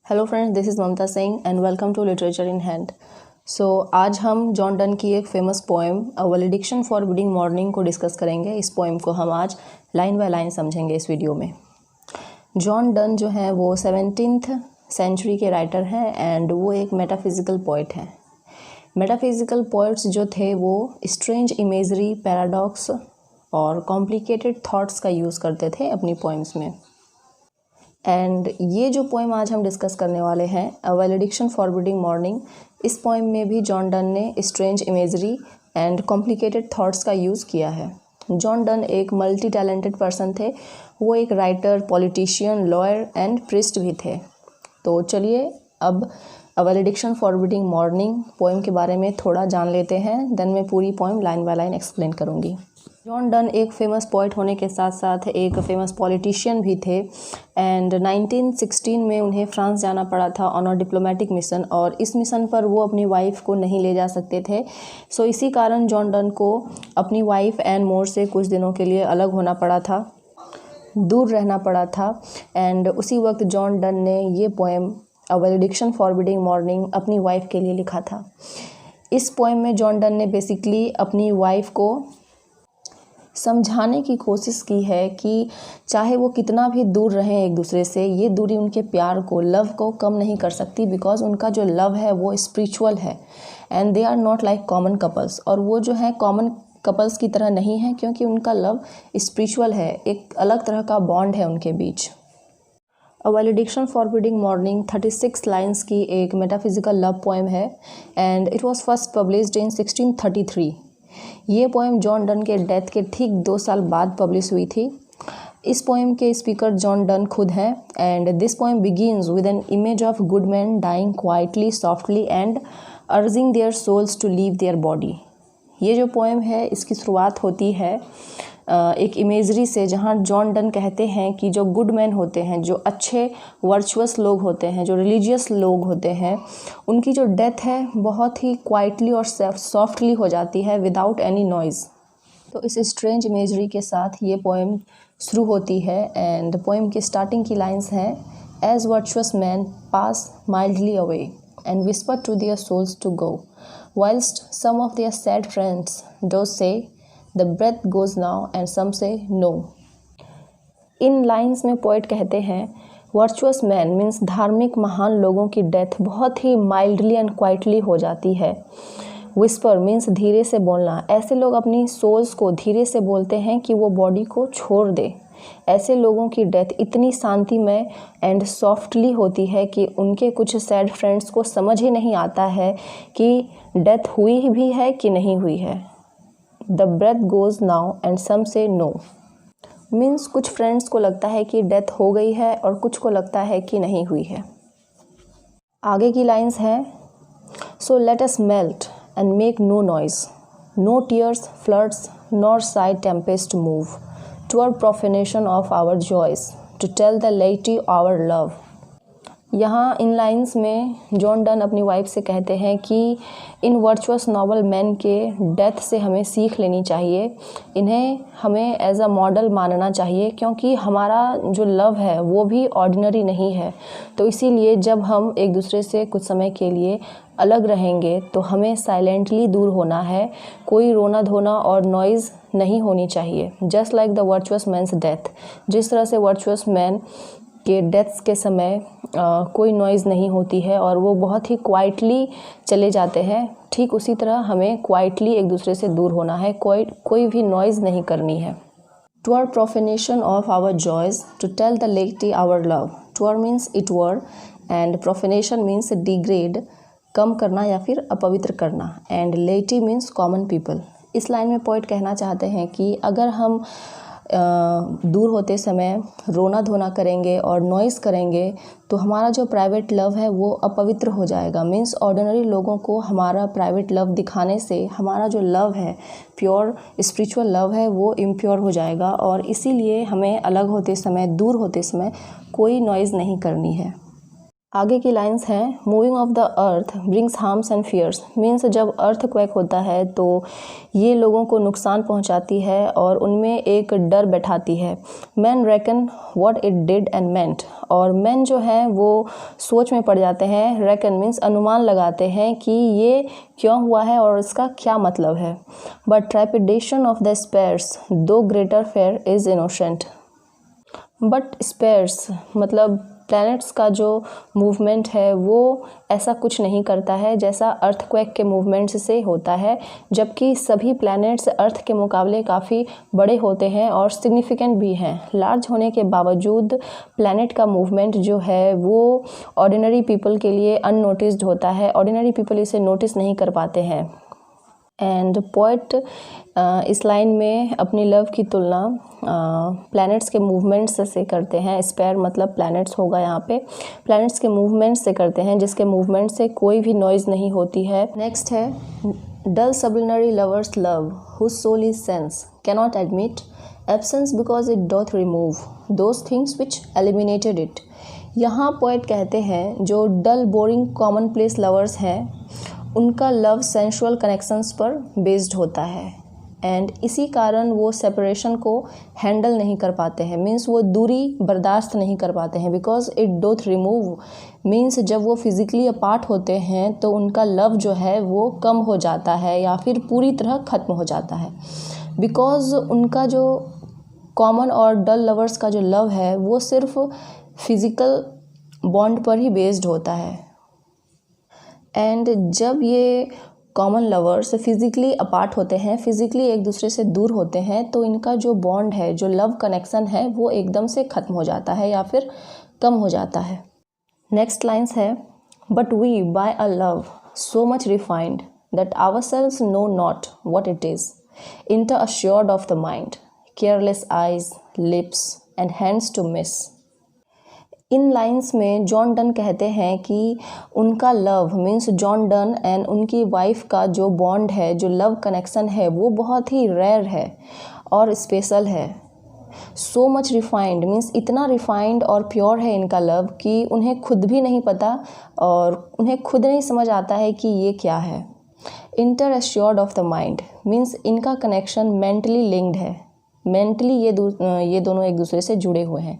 Hello friends, this is Mamta Singh and welcome to literature in hand. आज हम John Donne की एक famous poem a valediction forbidding mourning को discuss करेंगे। इस पोएम को हम आज लाइन बाय लाइन समझेंगे इस वीडियो में। जॉन डन जो है वो 17th सेंचुरी के राइटर हैं एंड वो एक मेटाफिज़िकल पोइट हैं। मेटाफिज़िकल पोइट्स जो थे वो स्ट्रेंज इमेजरी, पैराडॉक्स और कॉम्प्लिकेटेड थॉट्स का यूज़ करते थे अपनी पोएम्स में। एंड ये जो पोएम आज हम डिस्कस करने वाले हैं, a valediction forbidding mourning, इस पोएम में भी जॉन डन ने strange imagery and complicated thoughts का यूज़ किया है। जॉन डन एक मल्टी टैलेंटेड पर्सन थे। वो एक writer, politician, lawyer and priest भी थे। तो चलिए अब a valediction forbidding mourning poem के बारे में थोड़ा जान लेते हैं, देन मैं पूरी poem line by line explain करूँगी। जॉन डन एक फेमस पोइट होने के साथ साथ एक फेमस पॉलिटिशियन भी थे एंड 1916 में उन्हें फ्रांस जाना पड़ा था ऑन अ डिप्लोमेटिक मिशन, और इस मिशन पर वो अपनी वाइफ को नहीं ले जा सकते थे। सो इसी कारण जॉन डन को अपनी वाइफ एन मोर से कुछ दिनों के लिए अलग होना पड़ा था, दूर रहना पड़ा था। एंड उसी वक्त जॉन डन ने ये poem a valediction forbidding morning अपनी वाइफ के लिए लिखा था। इस पोएम में जॉन डन ने बेसिकली अपनी वाइफ को समझाने की कोशिश की है कि चाहे वो कितना भी दूर रहें एक दूसरे से, ये दूरी उनके प्यार को, लव को कम नहीं कर सकती, बिकॉज उनका जो लव है वो स्पिरिचुअल है and they are not like common couples. और वो जो है कॉमन कपल्स की तरह नहीं है, क्योंकि उनका लव स्पिरिचुअल है, एक अलग तरह का बॉन्ड है उनके बीच। A valediction forbidding mourning 36 lines की एक मेटाफिजिकल लव पोएम है and it was first published in 1633। ये पोएम जॉन डन के डेथ के ठीक 2 साल बाद पब्लिश हुई थी। इस पोएम के स्पीकर जॉन डन खुद हैं and this poem begins with an image of good man dying quietly, softly and urging their souls to leave their body. ये जो पोएम है इसकी शुरुआत होती है एक इमेजरी से, जहाँ जॉन डन कहते हैं कि जो गुड मैन होते हैं, जो अच्छे वर्चुअस लोग होते हैं, जो रिलीजियस लोग होते हैं, उनकी जो डेथ है बहुत ही क्वाइटली और सॉफ्टली हो जाती है विदाउट एनी नॉइज़। तो इस स्ट्रेंज इमेजरी के साथ ये पोएम शुरू होती है एंड पोएम की स्टार्टिंग की लाइंस हैं, as virtuous men pass mildly away and whisper to their souls to go whilst some of their sad friends do say the breath goes now and some say no। In lines में poet कहते हैं virtuous man means धार्मिक महान लोगों की death बहुत ही mildly and quietly हो जाती है। विस्पर मीन्स धीरे से बोलना, ऐसे लोग अपनी सोल्स को धीरे से बोलते हैं कि वो बॉडी को छोड़ दे। ऐसे लोगों की डेथ इतनी शांतिमय एंड सॉफ्टली होती है कि उनके कुछ सैड फ्रेंड्स को समझ ही नहीं आता है कि डेथ हुई भी है कि नहीं हुई है। The breath goes now and some say no means कुछ फ्रेंड्स को लगता है कि डेथ हो गई है और कुछ को लगता है कि नहीं हुई है। आगे की लाइंस हैं, so let us melt and make no noise, no tears floods nor sigh tempest move toward profanation of our joys, to tell the laity our love। यहाँ इन लाइंस में जॉन डन अपनी वाइफ से कहते हैं कि इन virtuous noble man के death से हमें सीख लेनी चाहिए, इन्हें हमें एज अ मॉडल मानना चाहिए, क्योंकि हमारा जो लव है वो भी ऑर्डिनरी नहीं है। तो इसीलिए जब हम एक दूसरे से कुछ समय के लिए अलग रहेंगे तो हमें साइलेंटली दूर होना है, कोई रोना धोना और नॉइज़ नहीं होनी चाहिए। Just like the virtuous man's death, जिस तरह से वर्चुअस मैन के डेथ्स के समय कोई नॉइज़ नहीं होती है और वो बहुत ही क्वाइटली चले जाते हैं, ठीक उसी तरह हमें क्वाइटली एक दूसरे से दूर होना है, कोई भी नॉइज़ नहीं करनी है। Tour प्रोफेनेशन of our joys to tell the लेटी our love. Tour means इटवर and प्रोफेनेशन means degrade, कम करना या फिर अपवित्र करना, एंड लेटी मीन्स कॉमन पीपल। इस लाइन में पोइट कहना चाहते हैं कि अगर हम दूर होते समय रोना धोना करेंगे और नॉइज़ करेंगे तो हमारा जो प्राइवेट लव है वो अपवित्र हो जाएगा। मीन्स ऑर्डिनरी लोगों को हमारा प्राइवेट लव दिखाने से हमारा जो लव है, प्योर स्पिरिचुअल लव है, वो इम्प्योर हो जाएगा। और इसीलिए हमें अलग होते समय, दूर होते समय कोई नॉइज़ नहीं करनी है। आगे की लाइंस हैं, moving of the earth brings harms and fears. Means जब अर्थ क्वेक होता है तो ये लोगों को नुकसान पहुंचाती है और उनमें एक डर बैठाती है। Men reckon what it did and meant. और मैन जो हैं वो सोच में पड़ जाते हैं। रेकन मीन्स अनुमान लगाते हैं कि ये क्यों हुआ है और इसका क्या मतलब है। But trepidation of the spheres though greater far is innocent. But spheres मतलब प्लैनेट्स का जो मूवमेंट है वो ऐसा कुछ नहीं करता है जैसा अर्थक्वेक के मूवमेंट्स से होता है, जबकि सभी प्लैनेट्स अर्थ के मुकाबले काफ़ी बड़े होते हैं और सिग्निफिकेंट भी हैं। लार्ज होने के बावजूद प्लैनेट का मूवमेंट जो है वो ऑर्डिनरी पीपल के लिए अननोटिस्ड होता है। ऑर्डिनरी पीपल इसे नोटिस नहीं कर पाते हैं। एंड पोएट इस लाइन में अपनी लव की तुलना प्लैनेट्स के मूवमेंट्स से करते हैं। स्पेयर मतलब प्लैनेट्स होगा यहाँ पे। प्लैनेट्स के मूवमेंट्स से करते हैं जिसके मूवमेंट से कोई भी नॉइज़ नहीं होती है। नेक्स्ट है, dull sublunary lovers love whose soul is sense cannot admit absence because it doth remove those things which eliminated it. यहाँ पोएट कहते हैं जो dull boring common place lovers हैं उनका लव सेंसुअल कनेक्शंस पर बेस्ड होता है एंड इसी कारण वो सेपरेशन को हैंडल नहीं कर पाते हैं। मीन्स वो दूरी बर्दाश्त नहीं कर पाते हैं। Because it doth remove means जब वो फिज़िकली अपार्ट होते हैं तो उनका लव जो है वो कम हो जाता है या फिर पूरी तरह ख़त्म हो जाता है। बिकॉज उनका जो कॉमन और डल लवर्स का जो लव है वो सिर्फ फिज़िकल बॉन्ड पर ही बेस्ड होता है। एंड जब ये कॉमन लवर्स फिज़िकली अपार्ट होते हैं, फिज़िकली एक दूसरे से दूर होते हैं, तो इनका जो बॉन्ड है, जो लव कनेक्शन है, वो एकदम से ख़त्म हो जाता है या फिर कम हो जाता है। नेक्स्ट लाइन्स है, but we by a love so much refined that ourselves know not what it is inter assured of the mind careless eyes lips and hands to miss. इन लाइंस में जॉन डन कहते हैं कि उनका love means John Donne and उनकी wife का जो bond है, जो लव कनेक्शन है, वो बहुत ही रेयर है और स्पेशल है। सो मच रिफाइंड मीन्स इतना रिफाइंड और प्योर है इनका लव कि उन्हें खुद भी नहीं पता और उन्हें खुद नहीं समझ आता है कि ये क्या है। Inter assured of the mind means इनका कनेक्शन मेंटली लिंक्ड है। मेंटली ये दोनों एक दूसरे से जुड़े हुए हैं।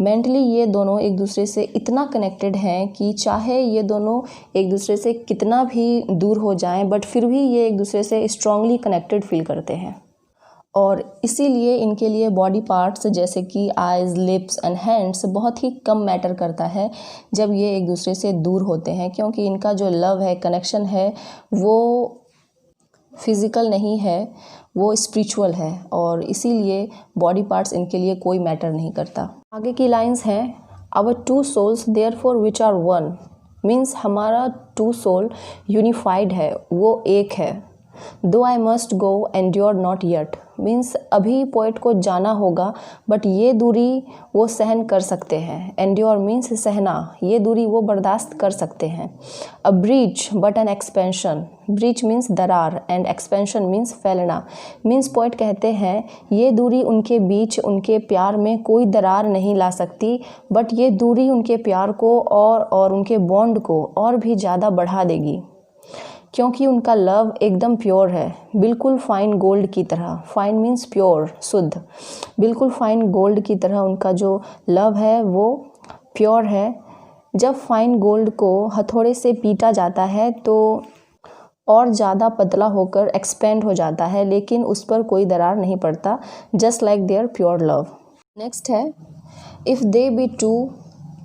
मेंटली ये दोनों एक दूसरे से इतना कनेक्टेड हैं कि चाहे ये दोनों एक दूसरे से कितना भी दूर हो जाएं बट फिर भी ये एक दूसरे से स्ट्रांगली कनेक्टेड फील करते हैं। और इसीलिए इनके लिए बॉडी पार्ट्स जैसे कि आइज़ लिप्स एंड हैंड्स बहुत ही कम मैटर करता है जब ये एक दूसरे से दूर होते हैं, क्योंकि इनका जो लव है, कनेक्शन है, वो फिज़िकल नहीं है, वो स्पिरिचुअल है और इसीलिए बॉडी पार्ट्स इनके लिए कोई मैटर नहीं करता। आगे की लाइंस हैं, our two souls therefore which are one means हमारा टू सोल यूनिफाइड है, वो एक है। Though I must go endure not yet means अभी पोएट को जाना होगा बट ये दूरी वो सहन कर सकते हैं। एंड्योर मीन्स सहना, ये दूरी वो बर्दाश्त कर सकते हैं। A breach but N expansion, breach means दरार एंड एक्सपेंशन मीन्स फैलना। मीन्स पोएट कहते हैं ये दूरी उनके बीच उनके प्यार में कोई दरार नहीं ला सकती, बट ये दूरी उनके प्यार को और उनके बॉन्ड को और भी ज़्यादा बढ़ा देगी, क्योंकि उनका लव एकदम प्योर है, बिल्कुल फाइन गोल्ड की तरह। फाइन मीन्स प्योर, शुद्ध, बिल्कुल फाइन गोल्ड की तरह उनका जो लव है वो प्योर है। जब फाइन गोल्ड को हथौड़े से पीटा जाता है तो और ज़्यादा पतला होकर एक्सपेंड हो जाता है, लेकिन उस पर कोई दरार नहीं पड़ता, just like their pure love. Next है, if they be two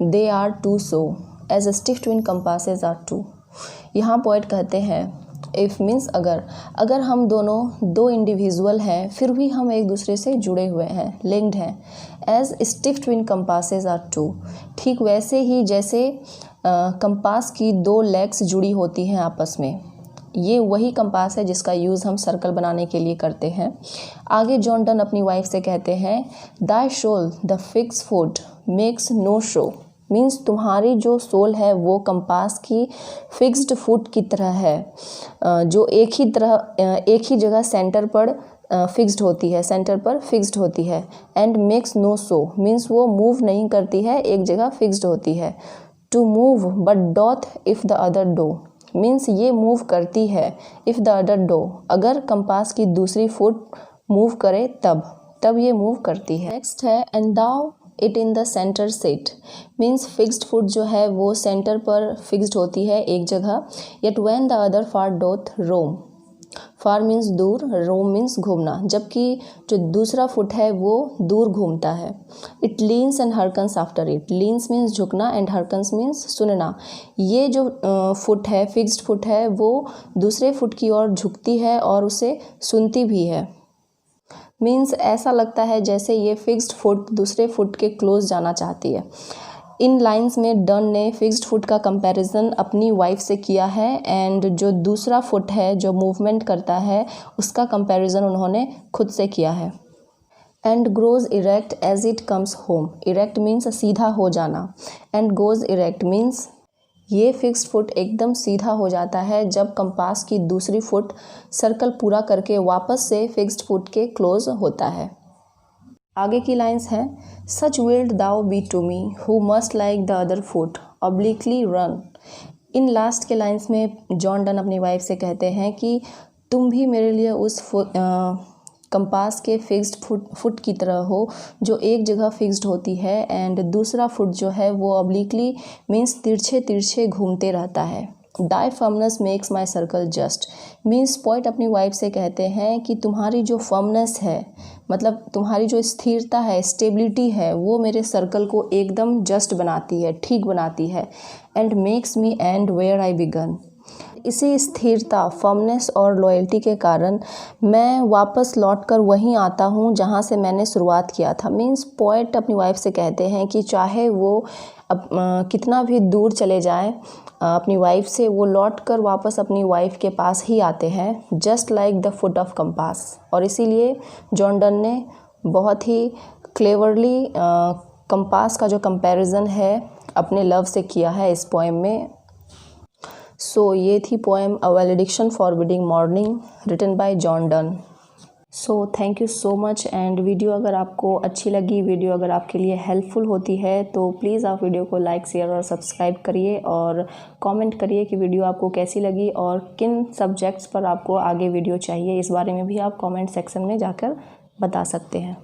they are two so as stiff twin compasses are two. यहाँ पोएट कहते हैं इफ़ मीन्स अगर हम दोनों दो इंडिविजुअल हैं फिर भी हम एक दूसरे से जुड़े हुए हैं, लिंक्ड हैं। As stiff twin compasses are two, ठीक वैसे ही जैसे कंपास की दो लेग्स जुड़ी होती हैं आपस में। ये वही कंपास है जिसका यूज़ हम सर्कल बनाने के लिए करते हैं। आगे जॉन डन अपनी वाइफ से कहते हैं, thy soul the fix foot makes no show means तुम्हारी जो सोल है वो कंपास की फिक्स्ड फुट की तरह है, जो एक ही जगह सेंटर पर फिक्स्ड होती है, सेंटर पर फिक्स्ड होती है। And makes no show means वो मूव नहीं करती है, एक जगह फिक्स्ड होती है। To move but doth if the other do, means ये मूव करती है इफ़ द अदर डो, अगर कंपास की दूसरी फुट मूव करे तब ये मूव करती है। नेक्स्ट है and though it in the centre set, means fixed foot जो है वो सेंटर पर फिक्स्ड होती है एक जगह। Yet when the other far doth roam, far means दूर, रोम मीन्स घूमना, जबकि जो दूसरा फुट है वो दूर घूमता है। It leans and hearkens after it, leans means झुकना एंड हरकन्स मीन्स सुनना। ये जो फुट है, फिक्स्ड फुट है, वो दूसरे फुट की ओर झुकती है और उसे सुनती भी है। मीन्स ऐसा लगता है जैसे ये फिक्स्ड फुट दूसरे फुट के क्लोज जाना चाहती है। इन लाइंस में डन ने फिक्स्ड फुट का कंपैरिजन अपनी वाइफ से किया है एंड जो दूसरा फुट है जो मूवमेंट करता है उसका कंपैरिजन उन्होंने खुद से किया है। And grows erect as it comes home, erect means सीधा हो जाना, एंड गोज इरेक्ट मीन्स ये फिक्स्ड फुट एकदम सीधा हो जाता है जब कंपास की दूसरी फुट सर्कल पूरा करके वापस से फिक्स्ड फुट के क्लोज होता है। आगे की लाइंस हैं such wilt thou be to me who must like the other foot obliquely run. In last के लाइंस में जॉन डन अपनी वाइफ से कहते हैं कि तुम भी मेरे लिए उस कंपास के फिक्स्ड फुट की तरह हो जो एक जगह फिक्स्ड होती है एंड दूसरा फुट जो है वो ऑब्लिकली मीन्स तिरछे तिरछे घूमते रहता है। Thy firmness makes my circle just, means poet अपनी वाइफ से कहते हैं कि तुम्हारी जो फर्मनेस है, मतलब तुम्हारी जो स्थिरता है, स्टेबिलिटी है, वो मेरे सर्कल को एकदम जस्ट बनाती है, ठीक बनाती है। And makes me end where I begun, इसी स्थिरता, फर्मनेस और लॉयल्टी के कारण मैं वापस लौटकर वहीं आता हूँ जहाँ से मैंने शुरुआत किया था। मीन्स पोएट अपनी वाइफ से कहते हैं कि चाहे वो कितना भी दूर चले जाएं अपनी वाइफ से, वो लौटकर वापस अपनी वाइफ के पास ही आते हैं, just like the foot of compass. और इसीलिए जॉन डन ने बहुत ही क्लेवरली कंपास का जो कंपैरिजन है अपने लव से किया है इस पोएम में। सो ये थी poem a valediction forbidding mourning written by John Donne. So thank you so much. And video अगर आपको अच्छी लगी, वीडियो अगर आपके लिए हेल्पफुल होती है तो प्लीज़ आप वीडियो को लाइक, शेयर और सब्सक्राइब करिए और कमेंट करिए कि वीडियो आपको कैसी लगी और किन सब्जेक्ट्स पर आपको आगे वीडियो चाहिए। इस बारे में भी आप कमेंट सेक्शन में जाकर बता सकते हैं।